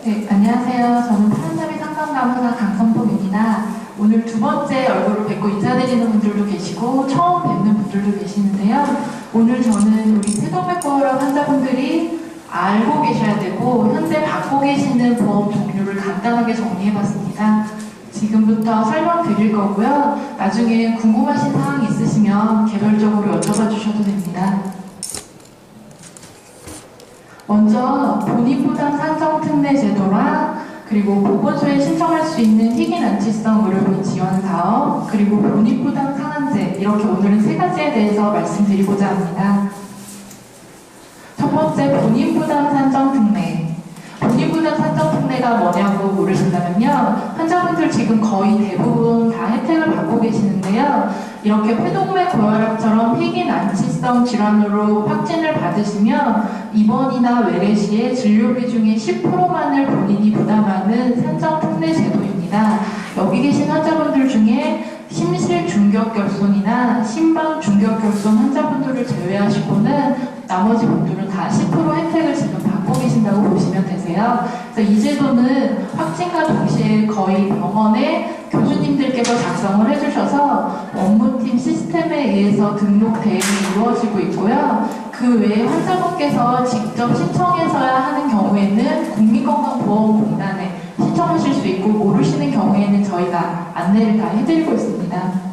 네, 안녕하세요. 저는 푸른잡이 상담간호사 강선봉입니다. 오늘 두 번째 얼굴을 뵙고 인사드리는 분들도 계시고 처음 뵙는 분들도 계시는데요. 오늘 저는 우리 폐동맥과혈압 환자분들이 알고 계셔야 되고 현재 받고 계시는 보험 종류를 간단하게 정리해봤습니다. 지금부터 설명드릴 거고요. 나중에 궁금하신 사항 있으시면 개별적으로 여쭤봐 주셔도 됩니다. 먼저 본인부담 산정특례 제도랑 그리고 보건소에 신청할 수 있는 희귀난치성 의료비 지원 사업 그리고 본인부담 상한제 이렇게 오늘은 세 가지에 대해서 말씀드리고자 합니다. 첫 번째 본인부담 산정특례. 본인부담 산정특례가 뭐냐고 물으신다면요. 환자분들 지금 거의 대부분 다 혜택을 받고 계시는데요. 이렇게 폐동맥 고혈압처럼 희귀난치성 질환으로 확진을 받으시면 입원이나 외래 시에 진료비 중에 10%만을 본인이 부담하는 산정특례 제도입니다. 여기 계신 환자분들 중에 심실 중격결손이나 심방 중격결손 환자분들을 제외하시고는 나머지 분들은 다 10% 혜택을 지금 받고 계신다고 보시면 되세요. 그래서 이 제도는 확진과 동시에 거의 병원에 교수님들께서 작성을 해주셔서 업무팀 시스템에 의해서 등록 대행이 이루어지고 있고요. 그 외에 환자분께서 직접 신청해서야 하는 경우에는 국민건강보험공단에 신청하실 수 있고 모르시는 경우에는 저희가 안내를 다 해드리고 있습니다.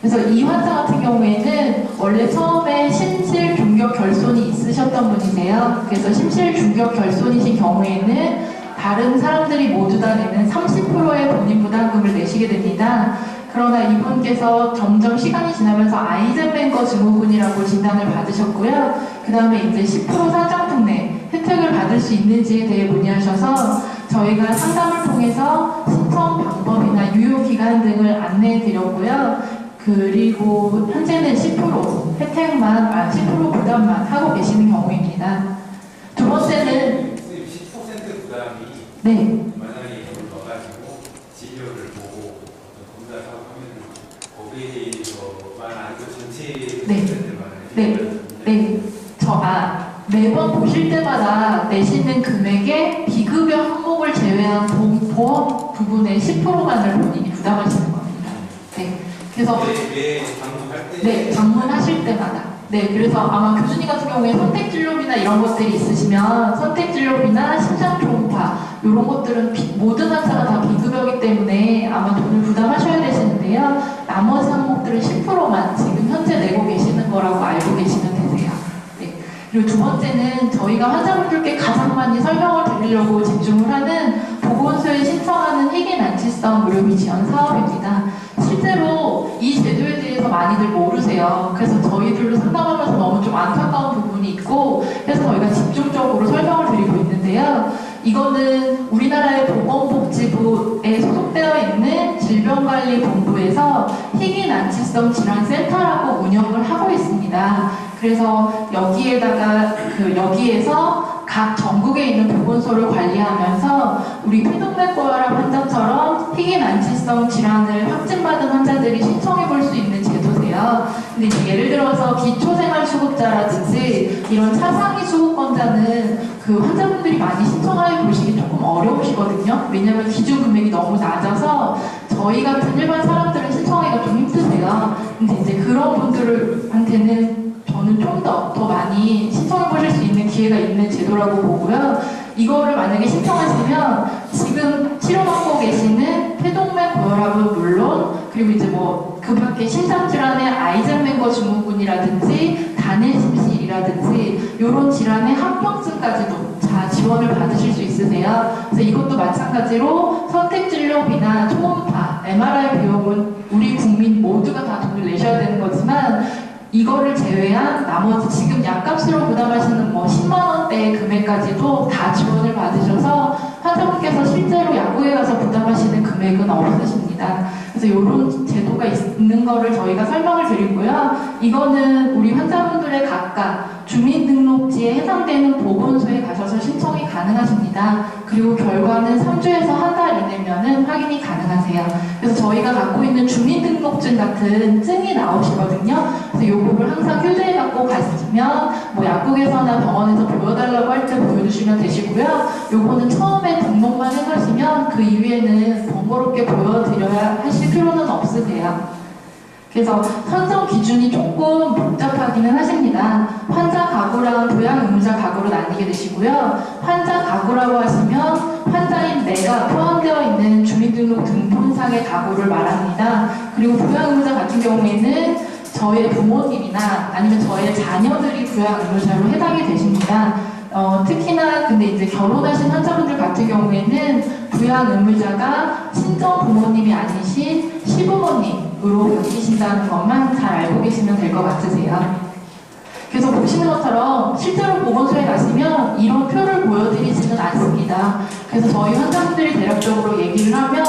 그래서 이 환자 같은 경우에는 원래 처음에 심실 중격 결손이 있으셨던 분이세요. 그래서 심실 중격 결손이신 경우에는 다른 사람들이 모두 다 내는 30%의 본인 부담금을 내시게 됩니다. 그러나 이분께서 점점 시간이 지나면서 아이젠맨거 증후군이라고 진단을 받으셨고요. 그 다음에 이제 10% 산정특례 혜택을 받을 수 있는지에 대해 문의하셔서 저희가 상담을 통해서 신청 방법이나 유효기간 등을 안내해 드렸고요. 그리고 현재는 10% 혜택만, 10% 부담만 하고 계시는 경우입니다. 두 번째는 10% 부담이 네. 만약에 여기 와가지고 진료를 보고 검사 사업하면 거기에 대해서만 아니고 전체 네. 매번 보실 때마다 내시는 금액의 비급여 항목을 제외한 보험 부분의 10%만을 본인이 부담하시는 겁니다. 네. 그래서 방문할 때? 네, 방문하실 때마다. 네, 그래서 아마 교수님 같은 경우에 선택진료비나 이런 것들이 있으시면 선택진료비나 심장초음파 이런 것들은 모든 환자가 다 비급여이기 때문에 아마 돈을 부담하셔야 되시는데요. 나머지 항목들은 10%만 지금 현재 내고 계시는 거라고 알고 계시면 되세요. 네. 그리고 두 번째는 저희가 환자분들께 가장 많이 설명을 드리려고 집중을 하는 보건소에 신청하는 희귀난치성 의료비 지원 사업입니다. 실제로 이 제도에 대해서 많이들 모르세요. 그래서 저희들도 상담하면서 너무 좀 안타까운 부분이 있고 그래서 저희가 집중적으로 설명을 드리고 있는데요. 이거는 우리나라의 보건복지부에 소속되어 있는 질병관리본부에서 희귀난치성 질환센터라고 운영을 하고 있습니다. 그래서 여기에서 각 전국에 있는 보건소를 관리하면서 우리 폐동맥고혈압 환자처럼 희귀난치성 질환을 확진받은 환자들이 신청해 볼 수 있는 제도세요. 근데 이제 예를 들어서 기초생활수급자라든지 이런 차상위 수급권자는 그 환자분들이 많이 신청해 보시기 조금 어려우시거든요. 왜냐하면 기준 금액이 너무 낮아서 저희 같은 일반 사람들은 신청하기가 좀 힘드세요. 근데 이제 그런 분들한테는 저는 좀 더 많이 신청해 보실 수 있는 기회가 있는 제도라고 보고요. 이거를 만약에 신청하시면 지금 치료받고 계시는 폐동맥 고혈압은 물론 그리고 이제 그 밖에 심장질환의 아이젠맨거 증후군이라든지 단일심실이라든지 이런 질환의 합병증까지도 다 지원을 받으실 수 있으세요. 그래서 이것도 마찬가지로 선택진료비나 초음파, MRI 비용은 우리 국민 모두가 다 돈을 내셔야 되는 거지만 이거를 제외한 나머지 지금 약값으로 부담하시는 10만 원대의 금액까지도 다 지원을 받으셔서 환자분께서 실제로 약국에 가서 부담하시는 금액은 없으십니다. 그래서 이런 제도가 있는 거를 저희가 설명을 드리고요. 이거는 우리 환자분들의 각각 주민등록지에 해당되는 보건소에 가셔서 신청이 가능하십니다. 그리고 결과는 3주에서 한 달 이내면은 확인이 가능하세요. 그래서 저희가 갖고 있는 주민등록증 같은 증이 나오시거든요. 그래서 요거를 항상 휴대에 갖고 가시면 약국에서나 병원에서 보여달라고 할 때 보여주시면 되시고요. 요거는 처음에 등록 그 이후에는 번거롭게 보여드려야 하실 필요는 없으세요. 그래서 선정 기준이 조금 복잡하기는 하십니다. 환자 가구랑 부양 의무자 가구로 나뉘게 되시고요. 환자 가구라고 하시면 환자인 내가 포함되어 있는 주민등록 등본상의 가구를 말합니다. 그리고 부양 의무자 같은 경우에는 저의 부모님이나 아니면 저의 자녀들이 부양 의무자로 해당이 되십니다. 특히나 근데 이제 결혼하신 환자분들 같은 경우에는 부양 의무자가 친정 부모님이 아니신 시부모님으로 바뀌신다는 것만 잘 알고 계시면 될 것 같으세요. 그래서 보시는 것처럼 실제로 보건소에 가시면 이런 표를 보여드리지는 않습니다. 그래서 저희 환자분들이 대략적으로 얘기를 하면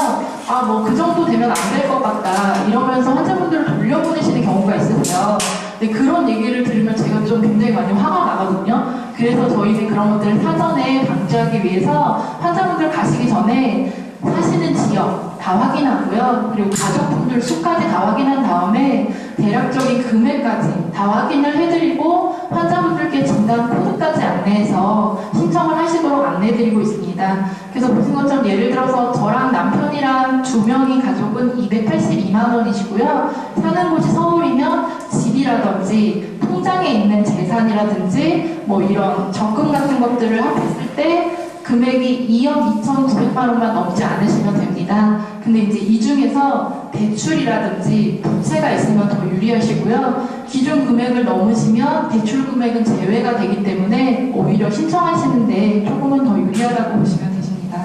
뭐 그 정도 되면 안 될 것 같다 이러면서 환자분들을 돌려보내시는 경우가 있으세요. 근데 그런 얘기를 들으면 제가 좀 굉장히 많이 화가 나거든요. 그래서 저희는 그런 것들을 사전에 방지하기 위해서 환자분들 가시기 전에 사시는 지역 다 확인하고요. 그리고 가족분들 수까지 다 확인한 다음에 대략적인 금액까지 다 확인을 해드리고 환자분들께 진단 코드까지 안내해서 신청을 하시도록 안내해드리고 있습니다. 그래서 보신 것처럼 예를 들어서 저랑 남편이랑 2명이 가족은 282만 원이시고요. 사는 곳이 서울이면 집이라든지 통장에 있는 재산이라든지 뭐 이런 적금 같은 것들을 합했을 때 금액이 2억 2,900만 원만 넘지 않으시면 됩니다. 근데 이제 이 중에서 대출이라든지 부채가 있으면 더 유리하시고요. 기준 금액을 넘으시면 대출 금액은 제외가 되기 때문에 오히려 신청하시는데 조금은 더 유리하다고 보시면 되십니다.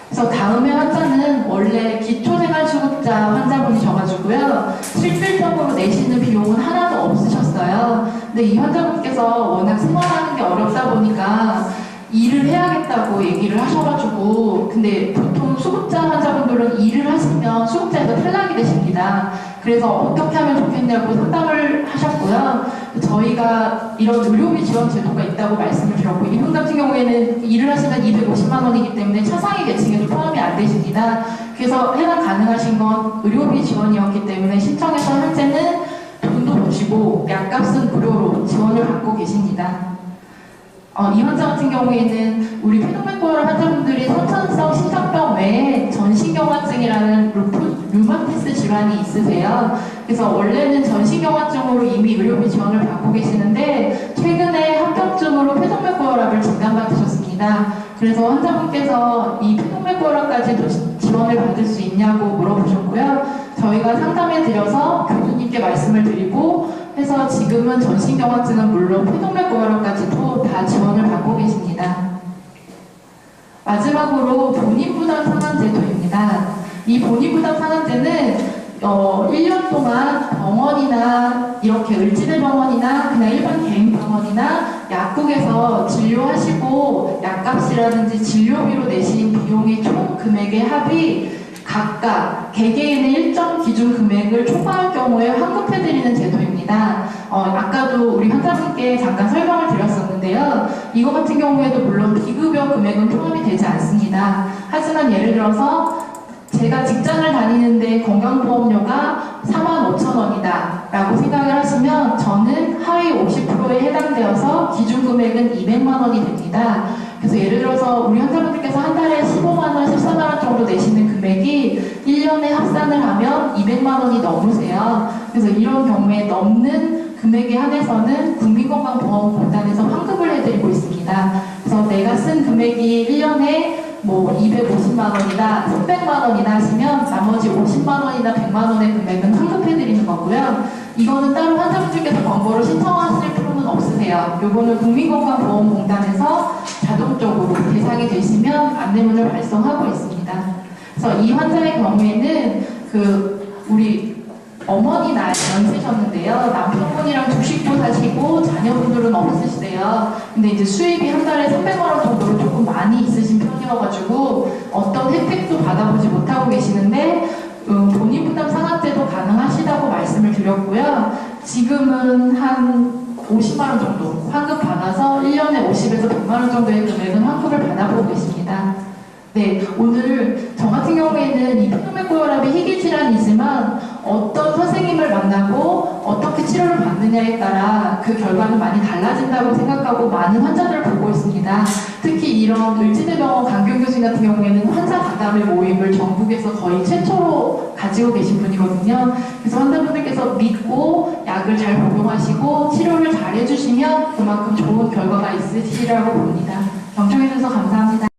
그래서 다음에 환자는 원래 기초생활수급자 환자분이셔가지고요. 실질적으로 내시는 비용은 하나도 없으셨어요. 근데 이 환자분께서 워낙 생활하는 게 어렵다 보니까 일을 해야겠다고 얘기를 하셔가지고 근데 보통 수급자 환자분들은 일을 하시면 수급자에서 탈락이 되십니다. 그래서 어떻게 하면 좋겠냐고 상담을 하셨고요. 저희가 이런 의료비 지원 제도가 있다고 말씀을 드렸고 이분 같은 경우에는 일을 하시면 250만 원이기 때문에 차상위 계층에도 포함이 안 되십니다. 그래서 해당 가능하신 건 의료비 지원이었기 때문에 신청해서 현재는 돈도 버시고 약값은 무료로 지원을 받고 계십니다. 이 환자 같은 경우에는 우리 폐동맥골 환자분들이 선천성 심장병 외에 전신경화증이라는 류마티스 질환이 있으세요. 그래서 원래는 전신경화증으로 이미 의료비 지원을 받고 계시는데 최근에 합병증으로 폐동맥골압을 진단받으셨습니다. 그래서 환자분께서 이 폐동맥골압까지도 지원을 받을 수 있냐고 물어보셨고요. 저희가 상담해드려서 교수님께 말씀을 드리고 해서 지금은 전신경화증은 물론 폐동맥골압까지도 다 지원을 받고 계십니다. 마지막으로 본인부담 상환제도입니다. 이 본인부담 상환제는 1년 동안 병원이나 이렇게 을지대병원이나 그냥 일반 개인 병원이나 약국에서 진료하시고 약값이라든지 진료비로 내신 비용의 총 금액의 합이 각각 개개인의 일정 기준 금액을 초과할 경우에 환급해드리는 제도입니다. 아까도 우리 환자분께 잠깐 설명을 드렸었는데요. 이거 같은 경우에도 물론 비급여 금액은 포함이 되지 않습니다. 하지만 예를 들어서 제가 직장을 다니는데 건강보험료가 45,000원이다 라고 생각을 하시면 저는 하위 50%에 해당되어서 기준 금액은 200만 원이 됩니다. 그래서 예를 들어서 우리 환자분들께서 한 달에 15만 원, 14만 원 정도 내시는 금액이 1년에 합산을 하면 200만 원이 넘으세요. 그래서 이런 경우에 넘는 금액에 한해서는 국민건강보험공단에서 환급을 해드리고 있습니다. 그래서 내가 쓴 금액이 1년에 뭐 250만 원이다, 300만 원이다 하시면 나머지 50만 원이나 100만 원의 금액은 환급해드리는 거고요. 이거는 따로 환자분들께서 번거로 신청하실 필요는 없으세요. 이거는 국민건강보험공단에서 자동적으로 대상이 되시면 안내문을 발송하고 있습니다. 그래서 이 환자의 경우에는 우리 어머니 나이 연세셨는데요. 남편분이랑 주식도 사시고 자녀분들은 없으시대요. 근데 이제 수입이 한 달에 300만 원 정도로 조금 많이 있으신 편이어가지고 어떤 혜택도 받아보지 못하고 계시는데 본인 부담 상환제도 가능하시다고 말씀을 드렸고요. 지금은 한 50만 원 정도 환급 받아서 1년에 50에서 100만 원 정도의 금액은 환급을 받아보고 계십니다. 네, 오늘 저 같은 경우에는 이 폐동맥골압이 희귀질환이지만 어떤 선생님을 만나고 어떻게 치료를 받느냐에 따라 그 결과는 많이 달라진다고 생각하고 많은 환자들을 보고 있습니다. 특히 이런 을지대병원 강경 교수님 같은 경우에는 환자 간담회 모임을 전국에서 거의 최초로 가지고 계신 분이거든요. 그래서 환자분들께서 믿고 약을 잘 복용하시고 치료를 잘 해주시면 그만큼 좋은 결과가 있으시라고 봅니다. 경청해주셔서 감사합니다.